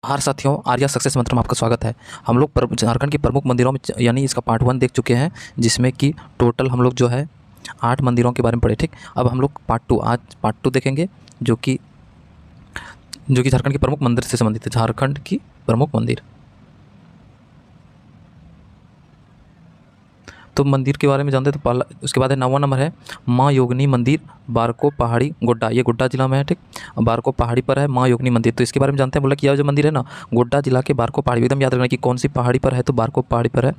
हर साथियों, आर्या सक्सेस मंत्र में आपका स्वागत है। हम लोग झारखंड के प्रमुख मंदिरों में यानी इसका पार्ट 1 देख चुके हैं, जिसमें कि टोटल हम लोग जो है 8 मंदिरों के बारे में पढ़े। ठीक, अब हम लोग आज पार्ट 2 देखेंगे, जो कि झारखंड के प्रमुख मंदिर से संबंधित है। झारखंड की प्रमुख मंदिर, तो मंदिर के बारे में जानते हैं। तो पहला, उसके बाद है 9वां नंबर है माँ योगिनी मंदिर, बारको पहाड़ी, गोड्डा। ये गोड्डा जिला में है। ठीक, बारको पहाड़ी पर है माँ योगिनी मंदिर। तो इसके बारे में जानते हैं। बोला कि यह जो मंदिर है ना, गोड्डा जिला के बारको पहाड़ी, एकदम याद रखना कि कौन सी पहाड़ी पर है, तो बारको पहाड़ी पर है।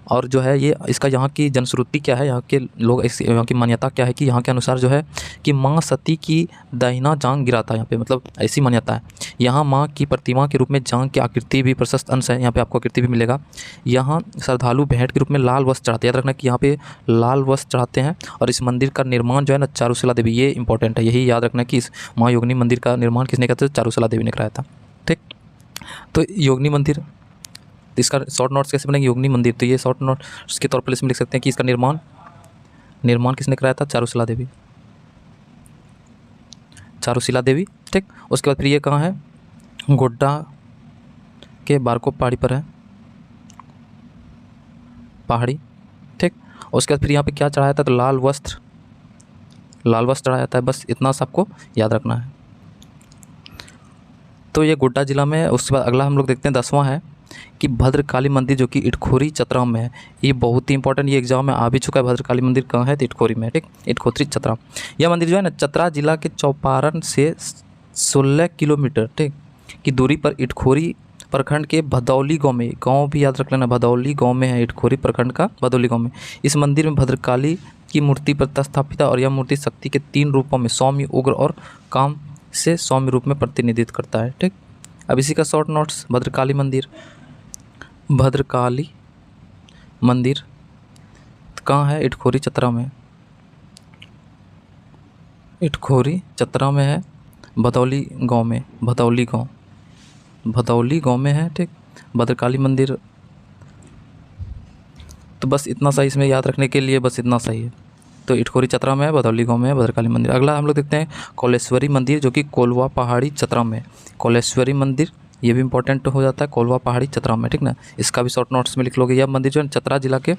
और जो है ये इसका यहाँ की जनश्रुति क्या है, यहाँ के लोग, यहाँ की मान्यता क्या है कि यहाँ के अनुसार जो है कि माँ सती की दाहिना जांग गिरा था यहाँ पे, मतलब ऐसी मान्यता है। यहाँ माँ की प्रतिमा के रूप में जांग की आकृति भी प्रशस्त अंश है, यहाँ पे आपको आकृति भी मिलेगा। यहाँ श्रद्धालु भेंट के रूप में लाल वस्त्र चढ़ाते हैं, याद रखना कि यहाँ पे लाल वस्त्र चढ़ाते हैं। और इस मंदिर का निर्माण जो है ना, चारुशिला देवी, ये इंपॉर्टेंट है, यही याद रखना कि इस माँ योगिनी मंदिर का निर्माण किसने किया था, चारुशिला देवी ने कराया था। ठीक, तो योगिनी मंदिर, इसका शॉर्ट नोट्स कैसे बनेंगे, योगिनी मंदिर, तो ये शॉर्ट नोट्स के तौर पर इसमें लिख सकते हैं कि इसका निर्माण किसने कराया था, चारुशिला देवी, चारुशिला देवी। ठीक, उसके बाद फिर ये कहाँ है, गोड्डा के बारको पहाड़ी पर है, पहाड़ी। ठीक, उसके बाद फिर यहाँ पे क्या चढ़ाया था, तो लाल वस्त्र चढ़ाया जाता है। बस इतना सा आपको याद रखना है। तो ये गोड्डा जिला में है। उसके बाद अगला हम लोग देखते हैं 10वां है कि भद्रकाली मंदिर, जो कि इटखोरी चतरा में है। ये बहुत ही इंपॉर्टेंट, ये एग्जाम में आ भी चुका है। भद्रकाली मंदिर कहाँ है, तो इटखोरी में है। ठीक, इटखोरी चतरा। यह मंदिर जो है ना, चतरा जिला के चौपारण से 16 किलोमीटर ठीक की दूरी पर इटखोरी प्रखंड के भदौली गांव में, गांव भी याद रख लेना, भदौली गांव में है, इटखोरी प्रखंड का भदौली गांव में। इस मंदिर में भद्रकाली की मूर्ति प्रतिष्ठापित है और यह मूर्ति शक्ति के 3 रूपों में, सौम्य, उग्र और काम से सौम्य रूप में प्रतिनिधित्व करता है। ठीक, अब इसी का शॉर्ट नोट्स, भद्रकाली मंदिर कहाँ है, इटखोरी चतरा में, इटखोरी चतरा में है, भदौली गांव में, भदौली गांव में है। ठीक, भद्रकाली मंदिर। तो बस इतना सा इसमें याद रखने के लिए, बस इतना सही है। तो इटखोरी चतरा में है, भदौली गांव में है, भद्रकाली मंदिर। अगला हम लोग देखते हैं कोलेश्वरी मंदिर, जो कि कोल्वा पहाड़ी चतरा में है। कोलेश्वरी मंदिर, ये भी इंपॉर्टेंट हो जाता है, कोल्वा पहाड़ी चतरा में। ठीक ना, इसका भी शॉर्ट नोट्स में लिख लोगे। यह मंदिर जो है चतरा जिला के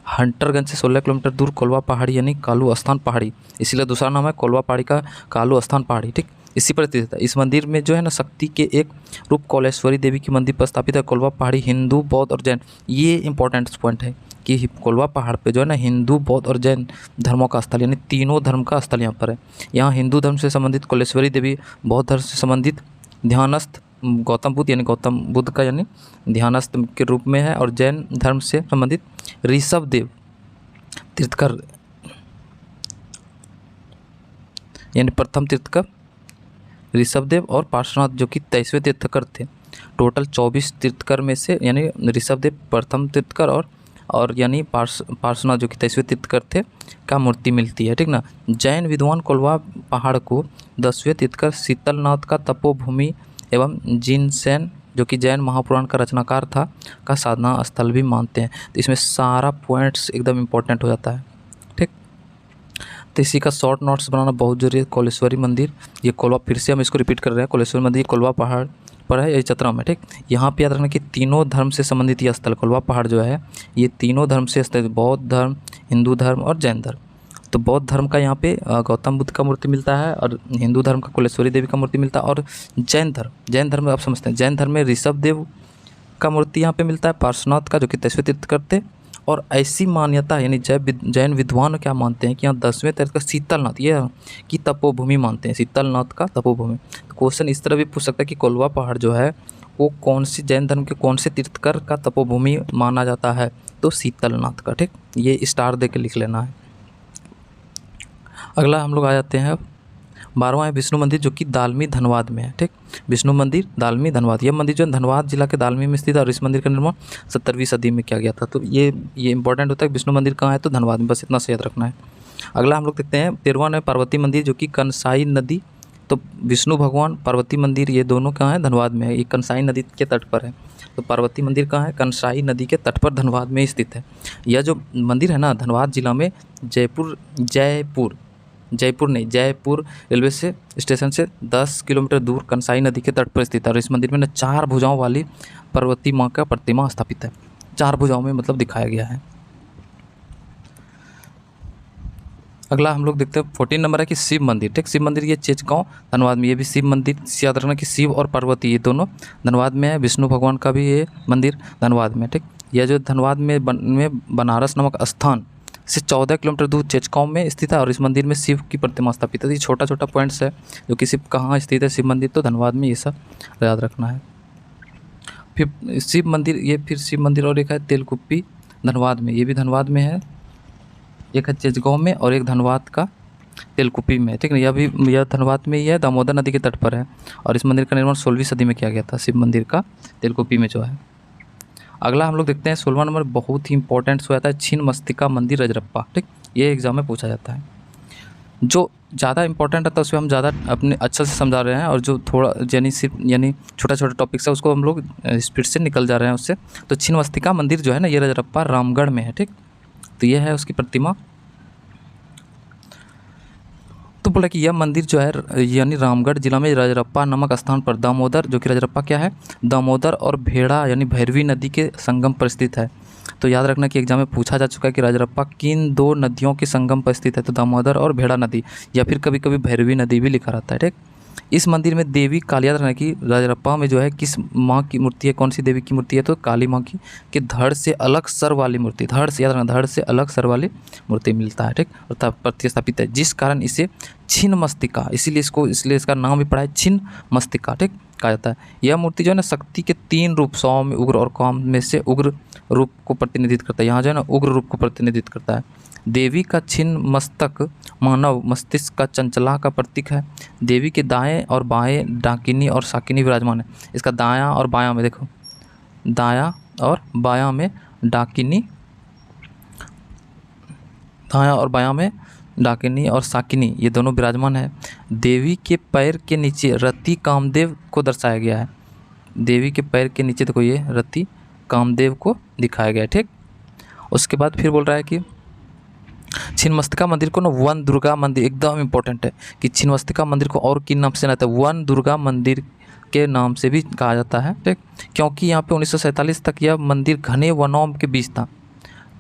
हंटरगंज से 16 किलोमीटर दूर कोल्वा पहाड़ी यानी कालू स्थान पहाड़ी, इसीलिए दूसरा नाम है कोल्वा पहाड़ी का, कालू स्थान पहाड़ी। ठीक, इसी पर स्थित है। इस मंदिर में जो है ना, शक्ति के एक रूप कोलेश्वरी देवी की मंदिर पर स्थापित है। कोल्वा पहाड़ी हिंदू, बौद्ध और जैन, ये इंपॉर्टेंट पॉइंट है कि कोल्वा पहाड़ पे जो है ना, हिंदू, बौद्ध और जैन धर्मों का स्थल, यानी तीनों धर्म का स्थल यहाँ पर है। यहाँ हिंदू धर्म से संबंधित कोलेश्वरी देवी, बौद्ध धर्म से संबंधित ध्यानस्थ गौतम बुद्ध, यानी गौतम बुद्ध का यानी ध्यानस्थ के रूप में है, और जैन धर्म से संबंधित ऋषभ देव तीर्थकर, यानी प्रथम तीर्थकर ऋषभ देव, और पार्श्वनाथ जो कि 23वें तीर्थकर थे। टोटल 24 तीर्थकर में से, यानी ऋषभ देव प्रथम तीर्थकर और यानी पार्श्वनाथ जो कि 23वें तीर्थकर थे का मूर्ति मिलती है। ठीक ना, जैन विद्वान कोल्वा पहाड़ को 10वें तीर्थकर शीतलनाथ का तपोभूमि एवं जिनसेन जो कि जैन महापुराण का रचनाकार था का साधना स्थल भी मानते हैं। तो इसमें सारा पॉइंट्स एकदम इम्पोर्टेंट हो जाता है। ठीक, तो इसी का शॉर्ट नोट्स बनाना बहुत जरूरी है। कोलेश्वरी मंदिर, ये कोल्वा, फिर से हम इसको रिपीट कर रहे हैं, कोलेश्वरी मंदिर कोल्वा पहाड़ पर है, यही चतरा में। ठीक, यहाँ पे याद रखना कि तीनों धर्म से संबंधित यह स्थल, कोल्वा पहाड़ जो है, ये तीनों धर्म से स्थित, बौद्ध धर्म, हिंदू धर्म और जैन धर्म। तो बौद्ध धर्म का यहाँ पे गौतम बुद्ध का मूर्ति मिलता है, और हिंदू धर्म का कोलेश्वरी देवी का मूर्ति मिलता है, और जैन धर्म आप समझते हैं, जैन धर्म में ऋषभ देव का मूर्ति यहाँ पे मिलता है, पार्श्वनाथ का जो कि 23वें तीर्थकर थे। और ऐसी मान्यता है, यानी जैन विद्वान क्या मानते हैं कि यहाँ 10वें तीर्थकर शीतलनाथ ये की तपोभूमि मानते हैं, शीतलनाथ का तपोभूमि। तो क्वेश्चन इस तरह भी पूछ सकता है कि कोल्वा पहाड़ जो है वो कौन सी जैन धर्म के कौन से तीर्थकर का तपोभूमि माना जाता है, तो शीतलनाथ का। ठीक, ये स्टार दे के लिख लेना है। अगला हम लोग आ जाते हैं 12वां है विष्णु मंदिर, जो कि दालमी धनबाद में है। ठीक, विष्णु मंदिर दालमी धनबाद, यह मंदिर जो है धनबाद जिला के दालमी में स्थित है, और इस मंदिर का निर्माण 17वीं सदी में किया गया था। तो ये इंपॉर्टेंट होता है, विष्णु मंदिर कहाँ है, तो धनबाद में, बस इतना से याद रखना है। अगला हम लोग देखते हैं 13वां है पार्वती मंदिर, जो कि कंसाई नदी, तो विष्णु भगवान, पार्वती मंदिर, ये दोनों कहाँ है, धनबाद में है। ये कंसाई नदी के तट पर है। तो पार्वती मंदिर कहाँ है, कंसाई नदी के तट पर धनबाद में स्थित है। यह जो मंदिर है ना, धनबाद जिला में जयपुर जयपुर नहीं, जयपुर रेलवे से स्टेशन से 10 किलोमीटर दूर कंसाई नदी के तट पर स्थित है और इस मंदिर में ना 4 भुजाओं वाली पार्वती माँ का प्रतिमा स्थापित है। 4 भुजाओं में मतलब दिखाया गया है। अगला हम लोग देखते हैं 14 नंबर है कि शिव मंदिर। ठीक, शिव मंदिर ये चेचगांव धनबाद में, ये भी शिव मंदिर याद रखना कि शिव और पार्वती ये दोनों धनबाद में है। विष्णु भगवान का भी ये मंदिर धनबाद में। ठीक, यह जो धनबाद में बनारस नामक स्थान से 14 किलोमीटर दूर चेचगांव में स्थित है और इस मंदिर में शिव की प्रतिमा स्थापित है। ये छोटा छोटा पॉइंट्स है जो कि शिव कहाँ स्थित है शिव मंदिर, तो धनबाद में, ये सब याद रखना है। फिर शिव मंदिर, ये फिर शिव मंदिर और एक है तेलकुप्पी धनबाद में, ये भी धनबाद में है। एक है चेचगांव में और एक धनबाद का तेलकुप्पी में। ठीक है, यह धनबाद में ही है, दामोदर नदी के तट पर है और इस मंदिर का निर्माण 16वीं सदी में किया गया था, शिव मंदिर का तेलकुप्पी में जो है। अगला हम लोग देखते हैं 16वां नंबर, बहुत ही इंपॉर्टेंट हो जाता है छिन्नमस्तिका मंदिर रजरप्पा। ठीक, ये एग्जाम में पूछा जाता है। जो ज़्यादा इंपॉर्टेंट है तो उसमें हम ज़्यादा अपने अच्छे से समझा रहे हैं और जो थोड़ा यानी छोटा छोटा टॉपिक्स है उसको हम लोग स्पीड से निकल जा रहे हैं उससे। तो छिन्नमस्तिका मंदिर जो है ना, ये रजरप्पा रामगढ़ में है। ठीक, तो यह है उसकी प्रतिमा। तो बोला कि यह मंदिर जो है यानी रामगढ़ जिला में रजरप्पा नामक स्थान पर दामोदर, जो कि रजरप्पा क्या है, दामोदर और भेड़ा यानी भैरवी नदी के संगम पर स्थित है। तो याद रखना कि एग्जाम में पूछा जा चुका है कि रजरप्पा किन 2 नदियों के संगम पर स्थित है, तो दामोदर और भेड़ा नदी, या फिर कभी कभी भैरवी नदी भी लिखा रहता है। ठीक, इस मंदिर में देवी काली, याद रखना कि रजरप्पा में जो है किस माँ की मूर्ति है, कौन सी देवी की मूर्ति है, तो काली माँ की, कि धड़ से अलग सर वाली मूर्ति, धड़ से, याद रखना, धड़ से अलग सर वाली मूर्ति मिलता है। ठीक, और प्रतिस्थापित है, जिस कारण इसे छिन्नमस्तिका, इसलिए इसका नाम भी पड़ा है छिन्नमस्तिका। ठीक, कहा जाता है। यह मूर्ति जो है ना शक्ति के 3 रूप, सौम्य, उग्र और काम में से उग्र रूप को प्रतिनिधित्व करता है। यहाँ जो है ना उग्र रूप को प्रतिनिधित्व करता है। देवी का छिन्न मस्तक मानव मस्तिष्क का चंचला का प्रतीक है। देवी के दाएं और बाएं डाकिनी और शाकिनी विराजमान है। इसका दायां और बायां में देखो, दायां और बायां में डाकिनी, दायां और बायां में डाकिनी और शाकिनी, ये दोनों विराजमान है। देवी के पैर के नीचे रति कामदेव को दर्शाया गया है। देवी के पैर के नीचे देखो, ये रति कामदेव को दिखाया गया है। ठीक, उसके बाद फिर बोल रहा है कि छिन्नमस्तिका मंदिर को ना वन दुर्गा मंदिर, एकदम इंपॉर्टेंट है कि छिन्नमस्तिका मंदिर को और किन नाम से जाता है, वन दुर्गा मंदिर के नाम से भी कहा जाता है। ठीक, क्योंकि यहाँ पे 1947 तक यह मंदिर घने वनों के बीच था।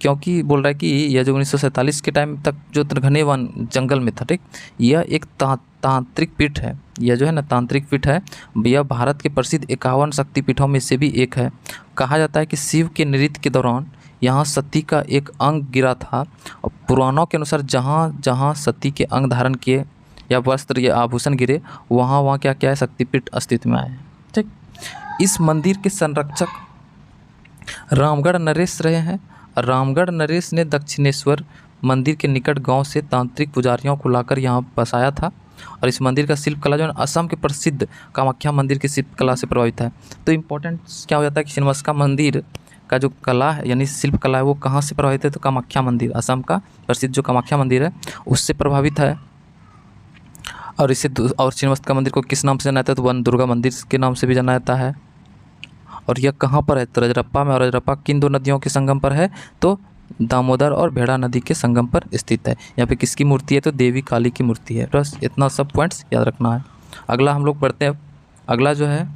क्योंकि बोल रहा है कि यह जो 1947 के टाइम तक जो घने वन जंगल में था। ठीक, यह एक तांत्रिक पीठ है, यह जो है ना तांत्रिक पीठ है। यह भारत के प्रसिद्ध 51 शक्तिपीठों में से भी एक है। कहा जाता है कि शिव के नृत्य के दौरान यहाँ सती का एक अंग गिरा था और पुराणों के अनुसार जहाँ जहाँ सती के अंग धारण किए या वस्त्र या आभूषण गिरे वहाँ क्या क्या है, शक्तिपीठ अस्तित्व में आए हैं। ठीक, इस मंदिर के संरक्षक रामगढ़ नरेश रहे हैं। रामगढ़ नरेश ने दक्षिणेश्वर मंदिर के निकट गांव से तांत्रिक पुजारियों को लाकर यहाँ बसाया था और इस मंदिर का शिल्पकला जो है असम के प्रसिद्ध कामाख्या मंदिर की शिल्पकला से प्रभावित है। तो इम्पोर्टेंट क्या हो जाता है कि छिन्नमस्तिका मंदिर का जो कला है यानी शिल्प कला है वो कहाँ से प्रभावित है, तो कामाख्या मंदिर, असम का प्रसिद्ध जो कामाख्या मंदिर है उससे प्रभावित है। और इसे और छिन्नमस्तिका मंदिर को किस नाम से जाना जाता है, तो वन दुर्गा मंदिर के नाम से भी जाना जाता है। और यह कहाँ पर है, तो रजरप्पा में। और रजरप्पा किन 2 नदियों के संगम पर है, तो दामोदर और भेड़ा नदी के संगम पर स्थित है। यहाँ पे किसकी मूर्ति है, तो देवी काली की मूर्ति है। बस इतना सब पॉइंट्स याद रखना है। अगला हम लोग पढ़ते हैं। अगला जो है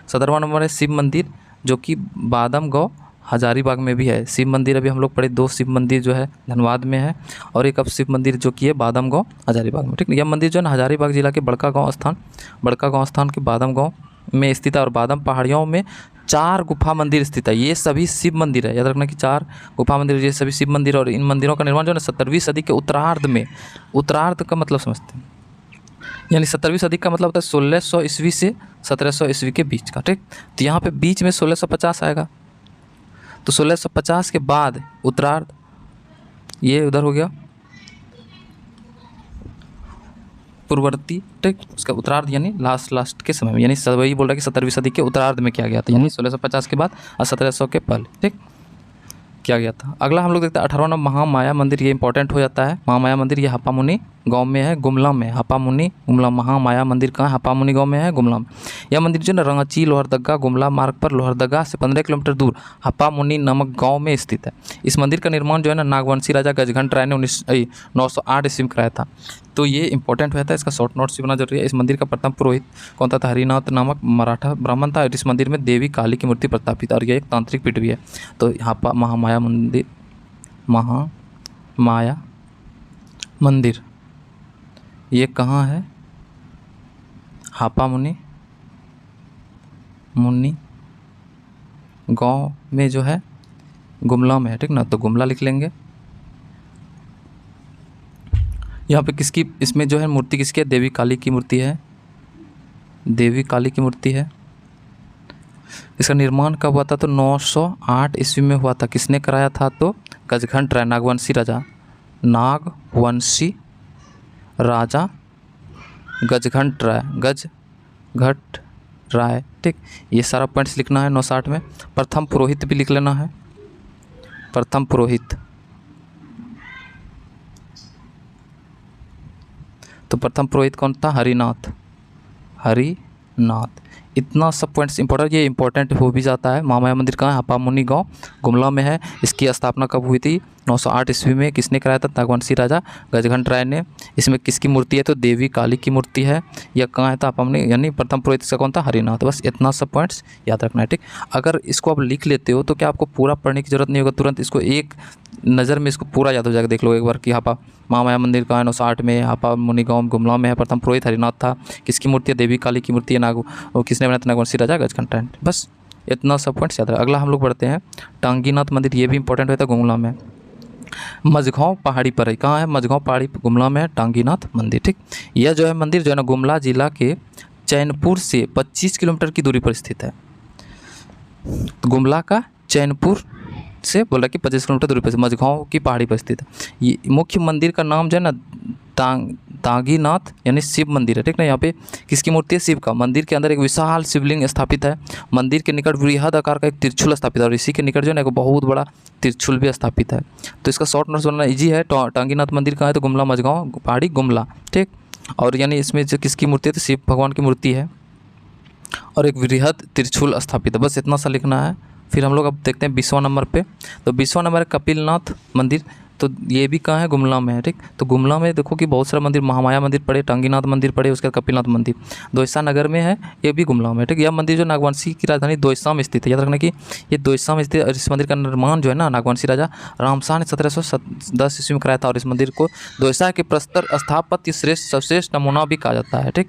17वां नंबर है शिव मंदिर, जो कि बादमगांव हजारीबाग में भी है। शिव मंदिर अभी हम लोग पढ़े 2 शिव मंदिर जो है धनबाद में है और एक अब शिव मंदिर जो कि है बादमगांव हजारीबाग में। ठीक, यह मंदिर जो है ना हजारीबाग जिला के बड़कागांव स्थान के बादमगांव में स्थित है और बादम पहाड़ियों में 4 गुफा मंदिर स्थित है। ये सभी शिव मंदिर है, याद रखना कि 4 गुफा मंदिर, ये सभी शिव मंदिर। और इन मंदिरों का निर्माण जो है ना 17वीं सदी के उत्तरार्ध में, उत्तरार्ध का मतलब समझते हैं, यानी 17वीं सदी का मतलब होता है 1600 ईस्वी से 1700 ईस्वी के बीच का। ठीक, तो यहाँ पे बीच में 1650 आएगा, तो 1650 के बाद उत्तरार्ध ये उधर हो गया पूर्ववर्ती। ठीक, उसका उत्तरार्ध यानी लास्ट के समय में, यानी वही बोल रहा है कि 17वीं सदी के उत्तरार्ध में किया गया था, यानी 1650 के बाद और 1700 के पहले। ठीक, किया गया था। अगला हम लोग देखते हैं 18वां नंबर महामाया मंदिर। ये इंपॉर्टेंट हो जाता है। महामाया मंदिर ये हापामुनि गांव में है, गुमला में। हापामुनि गुमला महामाया मंदिर कहाँ है? हापामुनि गांव में है, गुमला में। यह मंदिर जो है ना रांची लोहरदगा गुमला मार्ग पर लोहरदगा से 15 किलोमीटर दूर हापामुनि नामक गांव में स्थित है। इस मंदिर का निर्माण जो है ना नागवंशी राजा गजघंट राय ने 908 ईस्वी में कराया था। तो ये इंपॉर्टेंट हुआ था, इसका शॉर्ट नोट्स भी बना जरूरी है। इस मंदिर का प्रथम पुरोहित कौन था? हरिनाथ नामक मराठा ब्राह्मण था। और इस मंदिर में देवी काली की मूर्ति प्रस्थापित है और यह एक तांत्रिक पीठ भी है। तो हापा महामाया मंदिर, महामाया मंदिर ये कहाँ है? हापामुनि गांव में जो है गुमला में है, ठीक ना। तो गुमला लिख लेंगे। यहाँ पे किसकी, इसमें जो है मूर्ति किसकी है? देवी काली की मूर्ति है, देवी काली की मूर्ति है। इसका निर्माण कब हुआ था? तो 908 ईस्वी में हुआ था। किसने कराया था? तो गजघंट राय, नागवंशी राजा, नागवंशी राजा गजघंट राय, ठीक। ये सारा पॉइंट्स लिखना है 960 में। प्रथम पुरोहित भी लिख लेना है, प्रथम पुरोहित। तो प्रथम पुरोहित कौन था? हरिनाथ। इतना सब पॉइंट्स इंपॉर्टेंट, ये इंपॉर्टेंट हो भी जाता है। महामाया मंदिर कहाँ है? हापामुनि गांव गुमला में है। इसकी स्थापना कब हुई थी? 908 ईस्वी में। किसने कराया था? नागवंशी राजा गजघंट राय ने। इसमें किसकी मूर्ति है? तो देवी काली की मूर्ति है। यह कहाँ है? तो हापामुनि, यानी प्रथम पुरोहित इसका कौन था? हरिनाथ। बस इतना सब पॉइंट्स याद रखना है, ठीक। अगर इसको आप लिख लेते हो तो क्या आपको पूरा पढ़ने की जरूरत नहीं होगा, तुरंत इसको एक नज़र में इसको पूरा याद हो जाएगा। देख लो एक बार कि हापा महामाया मंदिर कहाँ है? 960 में। हापामुनि गांव गुमला में है। प्रथम पुरोहित हरिनाथ था। किसकी मूर्ति है? देवी काली की मूर्ति है। किसने बनाया था? नागवंशी राजा गजघंट राय। बस इतना सब पॉइंट्स याद रहा। अगला हम लोग बढ़ते हैं टांगीनाथ मंदिर। ये भी इंपॉर्टेंट होता है, गुमला में। मझगांव पहाड़ी पर है। कहाँ है? मझगांव पहाड़ी गुमला में है टांगीनाथ मंदिर, ठीक। यह जो है मंदिर जो है ना गुमला जिला के चैनपुर से 25 किलोमीटर की दूरी पर स्थित है। तो गुमला का चैनपुर से बोला कि 25 किलोमीटर दूरी पर मझगांव की पहाड़ी पर स्थित है। ये मुख्य मंदिर का नाम जो है ना तांगीनाथ यानी शिव मंदिर है, ठीक ना। यहाँ पे किसकी मूर्ति है? शिव का। मंदिर के अंदर एक विशाल शिवलिंग स्थापित है। मंदिर के निकट वृहद आकार का एक त्रिशूल स्थापित है और इसी के निकट जो है ना एक बहुत बड़ा त्रिशूल भी स्थापित है। तो इसका शॉर्ट नोट्स बनाना ईजी है। टांगीनाथ मंदिर कहाँ है? तो गुमला मझगांव पहाड़ी गुमला, ठीक। और यानी इसमें जो किसकी मूर्ति है? तो शिव भगवान की मूर्ति है और एक वृहद त्रिशूल स्थापित है। बस इतना सा लिखना है। फिर हम लोग अब देखते हैं 20वां नंबर पे। तो 20वां नंबर है कपिलनाथ मंदिर। तो ये भी कहाँ है? गुमला में है, ठीक। तो गुमला में देखो कि बहुत सारा मंदिर, महामाया मंदिर पड़े, टांगीनाथ मंदिर पड़े, उसके बाद कपिलनाथ मंदिर दोयसा नगर में है। ये भी गुमला में है, ठीक। यह मंदिर जो नागवंशी की राजधानी दोयसा में स्थित है। याद रखना कि ये दोयसा में स्थित है। और इस मंदिर का निर्माण जो है ना नागवंशी राजा रामशाह ने 1710 ईस्वी में कराया था। और इस मंदिर को दोयसा के प्रस्तर स्थापत्य श्रेष्ठ सर्वश्रेष्ठ नमूना भी कहा जाता है, ठीक।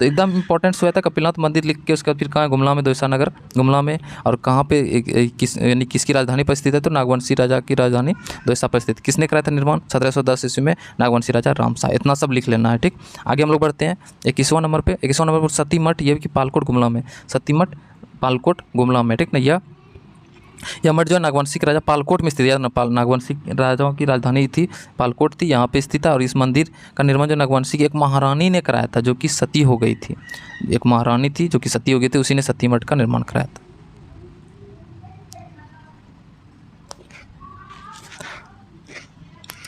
तो एकदम इंपॉर्टेंट हुआ था कपिलनाथ मंदिर लिख के। उसके बाद फिर कहाँ है? गुमला में, दोयसा नगर गुमला में। और कहाँ पे यानी किसकी राजधानी पर स्थित है? तो नागवंशी राजा की राजधानी दोयसा पर स्थित। किसने कराया था निर्माण? 1710 ईस्वी में नागवंशी राजा रामशाह। इतना सब लिख लेना है, ठीक। आगे हम लोग बढ़ते हैं 21वां नंबर पे। 21वां नंबर पर सती मठ, ये भी पालकोट गुमला में। सती मठ पालकोट गुमला में, ठीक ना। यह मठ जो है नागवंशी के राजा पालकोट में स्थित है। नागवंशी राजाओं की राजधानी थी पालकोट थी, यहाँ पे स्थित है। और इस मंदिर का निर्माण जो नागवंशी की एक महारानी ने कराया था जो कि सती हो गई थी। एक महारानी थी जो कि सती हो गई थी, उसी ने सती मठ का निर्माण कराया था।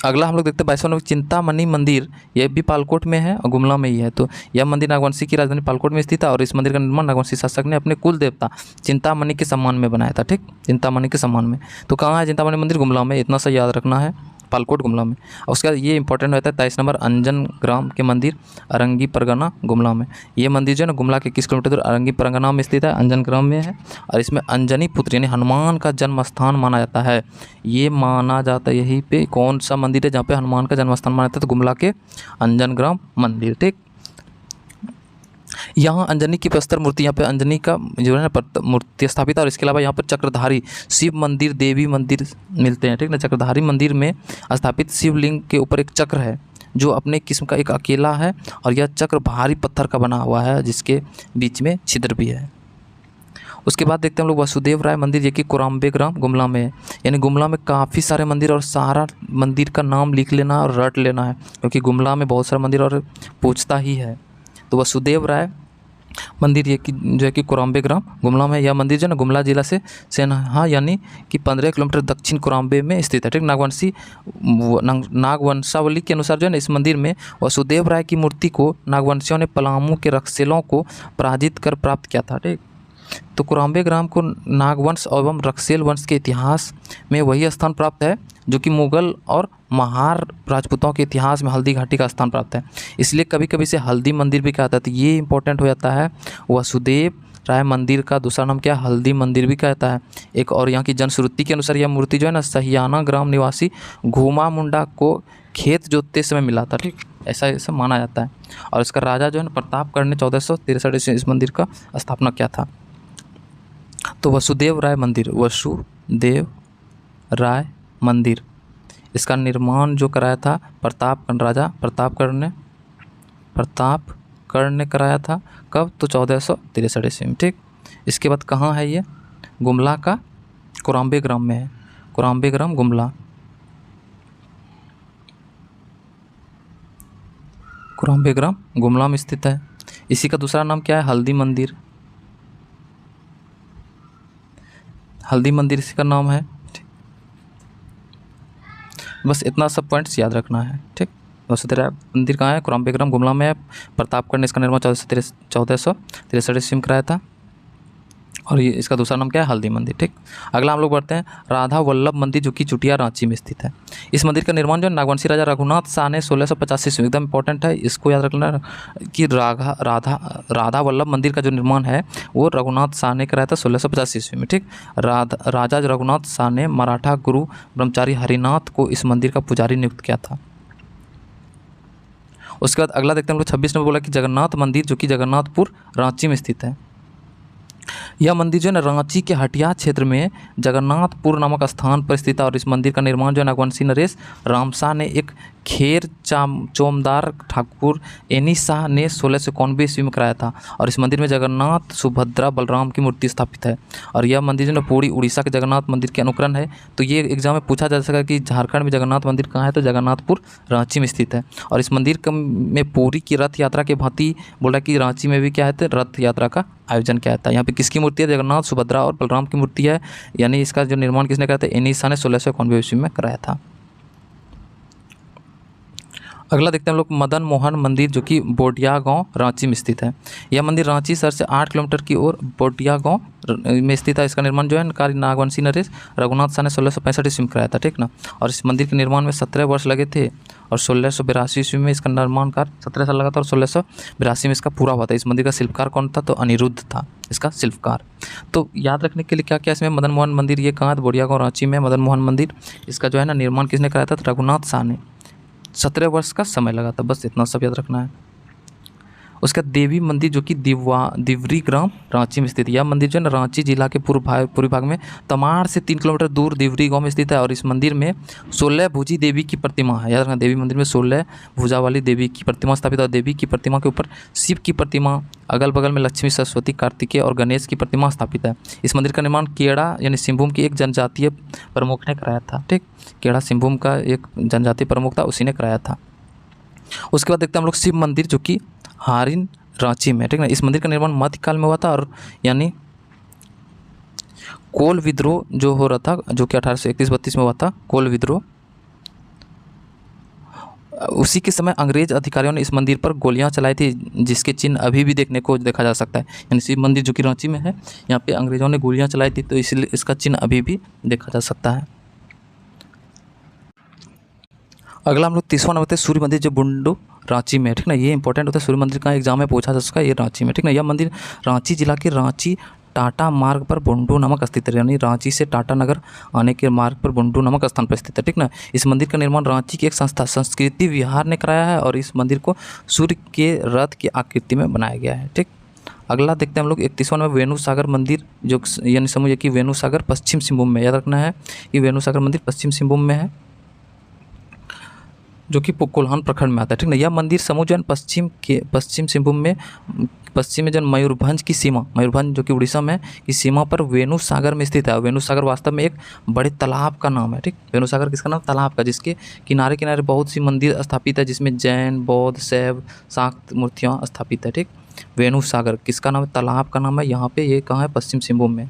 अगला हम लोग देखते हैं 22वां नंबर चिंतामणि मंदिर। यह भी पालकोट में है और गुमला में ही है। तो यह मंदिर नागवंशी की राजधानी पालकोट में स्थित है। और इस मंदिर का निर्माण नागवंशी शासक ने अपने कुल देवता चिंतामणि के सम्मान में बनाया था, ठीक। चिंतामणि के सम्मान में। तो कहाँ है चिंतामणि मंदिर? गुमला में। इतना सा याद रखना है, पालकोट गुमला में। और उसके बाद ये इंपॉर्टेंट रहता है 23 नंबर अंजन ग्राम के मंदिर, अरंगी परगना गुमला में। ये मंदिर जो है ना गुमला के 21 किलोमीटर दूर अरंगी परगना में स्थित है, अंजन ग्राम में है। और इसमें अंजनी पुत्र यानी हनुमान का जन्म स्थान माना जाता है। ये माना जाता है यहीं पे कौन सा मंदिर है जहाँ पे हनुमान का जन्म स्थान माना जाता है? तो गुमला के अंजन ग्राम मंदिर, ठीक। यहाँ अंजनी की प्रस्तर मूर्ति, यहाँ पे अंजनी का जो है ना मूर्ति स्थापित है। और इसके अलावा यहाँ पर चक्रधारी शिव मंदिर, देवी मंदिर मिलते हैं, ठीक ना। चक्रधारी मंदिर में स्थापित शिवलिंग के ऊपर एक चक्र है जो अपने किस्म का एक अकेला है। और यह चक्र भारी पत्थर का बना हुआ है जिसके बीच में छिद्र भी है। उसके बाद देखते हैं हम लोग वसुदेव राय मंदिर, जो कि कोराम्बे ग्राम गुमला में है। यानी गुमला में काफ़ी सारे मंदिर और सारा मंदिर का नाम लिख लेना और रट लेना है क्योंकि गुमला में बहुत सारे मंदिर और पूछता ही है। तो वसुदेव राय मंदिर ये कि जो है कि कोराम्बे ग्राम गुमला में, यह मंदिर जो है ना गुमला जिला से सेनहा यानी कि 15 किलोमीटर दक्षिण कोराम्बे में स्थित है। ठीक, नागवंशावली के अनुसार जो है ना इस मंदिर में वसुदेव राय की मूर्ति को नागवंशियों ने पलामू के रक्सेलों को पराजित कर प्राप्त किया था। ठीक, तो कोराम्बे ग्राम को नागवंश एवं रक्सेल वंश के इतिहास में वही स्थान प्राप्त है जो कि मुगल और महार राजपूतों के इतिहास में हल्दी घाटी का स्थान प्राप्त है। इसलिए कभी कभी इसे हल्दी मंदिर भी कहा जाता है। ये इंपॉर्टेंट हो जाता है। वसुदेव राय मंदिर का दूसरा नाम क्या है? हल्दी मंदिर भी कहता है। एक और यहाँ की जनश्रुति के अनुसार यह मूर्ति जो है ना सहियाना ग्राम निवासी घूमा मुंडा को खेत जोतते समय मिला था। ठीक, ऐसा माना जाता है। और इसका राजा जो है ना प्रतापगढ़ ने 1463 से इस मंदिर का स्थापना किया था। तो वसुदेव राय मंदिर, वसुदेव राय मंदिर, इसका निर्माण जो कराया था प्रतापगढ़ राजा प्रतापगढ़ ने कराया था। कब? तो 1463 ईस्वी में। ठीक, इसके बाद कहाँ है ये? गुमला का कोराम्बे ग्राम में है। कोराम्बे ग्राम गुमला, कोराम्बे ग्राम गुमला में स्थित है। इसी का दूसरा नाम क्या है? हल्दी मंदिर। हल्दी मंदिर इसी का नाम है। बस इतना सब पॉइंट्स याद रखना है। ठीक, वसुदेव राय मंदिर कहाँ है? कोराम्बे ग्राम गुमला में है। प्रतापगढ़ ने इसका निर्माण 1463 ईस्वी में कराया था। और ये इसका दूसरा नाम क्या है? हल्दी मंदिर। ठीक, अगला हम लोग बढ़ते हैं राधा वल्लभ मंदिर जो कि चुटिया रांची में स्थित है। इस मंदिर का निर्माण जो है नागवंशी राजा रघुनाथ शाह ने 1685 ईस्वी में, एकदम इंपॉर्टेंट है, इसको याद रखना कि राधा वल्लभ मंदिर का जो निर्माण है वो रघुनाथ शाह ने कराया था 1685 ईस्वी में। ठीक, राजा रघुनाथ शाह ने मराठा गुरु ब्रह्मचारी हरिनाथ को इस मंदिर का पुजारी नियुक्त किया था। उसके बाद अगला देखते हैं हम लोग 26 नंबर बोला कि जगन्नाथ मंदिर जो कि जगन्नाथपुर रांची में स्थित है। यह मंदिर जो है ना रांची के हटिया क्षेत्र में जगन्नाथपुर नामक स्थान पर स्थित है। और इस मंदिर का निर्माण जो है नागवंशी नरेश रामशाह ने एक खेर चोमदार ठाकुर एनी शाह ने 1691 ईस्वी में कराया था। और इस मंदिर में जगन्नाथ सुभद्रा बलराम की मूर्ति स्थापित है। और यह मंदिर जो है पूरी उड़ीसा के जगन्नाथ मंदिर के अनुकरण है। तो ये एग्जाम में पूछा जा सका कि झारखंड में जगन्नाथ मंदिर कहाँ है? तो जगन्नाथपुर रांची में स्थित है। और इस मंदिर में पूरी की रथ यात्रा के भांति बोल रहा है कि रांची में भी क्या है? तो रथ यात्रा का आयोजन किया जाता है। यहाँ पे किसकी मूर्ति है? जगन्नाथ सुभद्रा और बलराम की मूर्ति है। यानी इसका जो निर्माण किसने कराया था? एनी शाह ने 1691 ईस्वी में कराया था। अगला देखते हैं हम लोग मदन मोहन मंदिर जो कि बोटिया गांव रांची में स्थित है। यह मंदिर रांची शहर से 8 किलोमीटर की ओर बोटिया गांव में स्थित है। इसका निर्माण जो है कार्य नागवंशी नरेश रघुनाथ शाह ने 1665 ईस्वी में कराया था। ठीक ना। और इस मंदिर के निर्माण में 17 वर्ष लगे थे। और 1682 ईस्वी में इसका निर्माण कार्य 17 साल लगा था। और 1682 में इसका पूरा हुआ था। इस मंदिर का शिल्पकार कौन था? तो अनिरुद्ध था इसका शिल्पकार। तो याद रखने के लिए क्या क्या इसमें मदन मोहन मंदिर ये कहाँ? बोटिया गाँव रांची में मदन मोहन मंदिर। इसका जो है ना निर्माण किसने कराया था? तो रघुनाथ शाह ने। 17 वर्ष का समय लगा था। बस इतना सब याद रखना है। उसका देवी मंदिर जो कि दिवरी ग्राम रांची में स्थित है। यह मंदिर जो है ना रांची जिला के पूर्वी भाग में तमाड़ से 3 किलोमीटर दूर दिवरी गांव में स्थित है। और इस मंदिर में 16 भुजी देवी की प्रतिमा है। याद रखना, देवी मंदिर में 16 भुजा वाली देवी की प्रतिमा स्थापित है। देवी की प्रतिमा के ऊपर शिव की प्रतिमा, अगल बगल में लक्ष्मी, सरस्वती, कार्तिकेय और गणेश की प्रतिमा स्थापित है। इस मंदिर का निर्माण केड़ा यानी सिंहभूम की एक जनजातीय प्रमुख ने कराया था। ठीक, केड़ा सिंहभूम का एक जनजातीय प्रमुख था, उसी ने कराया था। उसके बाद देखते हैं हम लोग शिव मंदिर जो कि हारिन रांची में। ठीक ना। इस मंदिर का निर्माण मध्यकाल में हुआ था। और यानी कोल विद्रोह जो हो रहा था जो कि 1831-32 में हुआ था, कोल विद्रोह, उसी के समय अंग्रेज अधिकारियों ने इस मंदिर पर गोलियां चलाई थी, जिसके चिन्ह अभी भी देखा जा सकता है। यानी शिव मंदिर जो कि रांची में है, यहाँ पे अंग्रेजों ने गोलियां चलाई थी, तो इसलिए इसका चिन्ह अभी भी देखा जा सकता है। अगला हम लोग 30वां नंबर पे सूर्य मंदिर जो बुंडू रांची में है। ठीक ना। ये इंपॉर्टेंट होता है। सूर्य मंदिर का एग्जाम में पूछा जा सकता है, ये रांची में। ठीक ना। यह मंदिर रांची जिला के रांची टाटा मार्ग पर बुंडू नामक स्थित है। यानी रांची से टाटा नगर आने के मार्ग पर बुंडू नामक स्थान पर स्थित है। ठीक ना। इस मंदिर का निर्माण रांची की एक संस्था संस्कृति विहार ने कराया है। और इस मंदिर को सूर्य के रथ की आकृति में बनाया गया है। ठीक। अगला देखते हैं हम लोग 31वां नंबर वेणु सागर मंदिर जो यानी समझिए कि वेणु सागर पश्चिम सिंहभूम में। याद रखना है कि वेणु सागर मंदिर पश्चिम सिंहभूम में है, जो कि कोल्हान प्रखंड में आता है। ठीक ना। यह मंदिर समूह जो है पश्चिम सिंहभूम में पश्चिम में जो मयूरभंज की सीमा, मयूरभंज जो कि उड़ीसा में की सीमा पर वेणु सागर में स्थित है। वेणु सागर वास्तव में एक बड़े तालाब का नाम है। ठीक। वेणु सागर किसका नाम? तालाब का, जिसके किनारे बहुत सी मंदिर स्थापित है, जिसमें जैन, बौद्ध, शैव, शाक्त मूर्तियाँ स्थापित है। ठीक। वेणु सागर किसका नाम है, तालाब का नाम है यहाँ पे, ये कहाँ है, पश्चिम सिंहभूम में।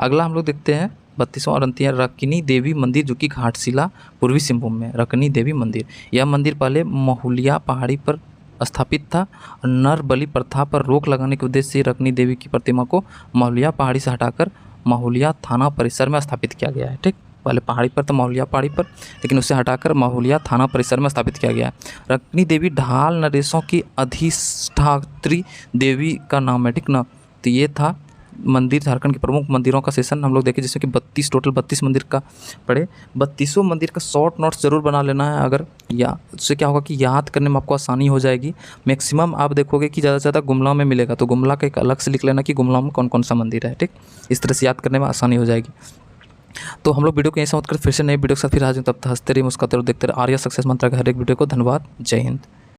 अगला हम लोग देखते हैं 32वां और अंतिम रकनी देवी मंदिर जो कि घाटशिला पूर्वी सिंहभूम में। रकनी देवी मंदिर, यह मंदिर पहले महुलिया पहाड़ी पर स्थापित था। नर बलि प्रथा पर रोक लगाने के उद्देश्य से रकनी देवी की प्रतिमा को महुलिया पहाड़ी से हटाकर महुलिया थाना परिसर में स्थापित किया गया है। ठीक, पहले पहाड़ी पर तो महुलिया पहाड़ी पर, लेकिन उसे हटाकर महुलिया थाना परिसर में स्थापित किया गया है। रकनी देवी ढाल नरेशों की अधिष्ठात्री देवी का नाम है। ठीक ना, तो ये था मंदिर, झारखंड के प्रमुख मंदिरों का सेशन हम लोग देखें, जिसमें कि टोटल 32 मंदिर का पढ़े। 32 मंदिर का शॉर्ट नोट्स ज़रूर बना लेना है, अगर या उससे क्या होगा कि याद करने में आपको आसानी हो जाएगी। मैक्सिमम आप देखोगे कि ज़्यादा से ज़्यादा गुमला में मिलेगा, तो गुमला का एक अलग से लिख लेना कि गुमला में कौन कौन सा मंदिर है। ठीक, इस तरह से याद करने में आसानी हो जाएगी। तो हम लोग वीडियो को यहीं समाप्त कर फिर से नए वीडियो के साथ फिर हाजिर, तब तक हंसते रहिए, मुस्कुराते रहिए, देखते रहिए आर्या सक्सेस मंत्र का हर एक वीडियो को। धन्यवाद, जय हिंद।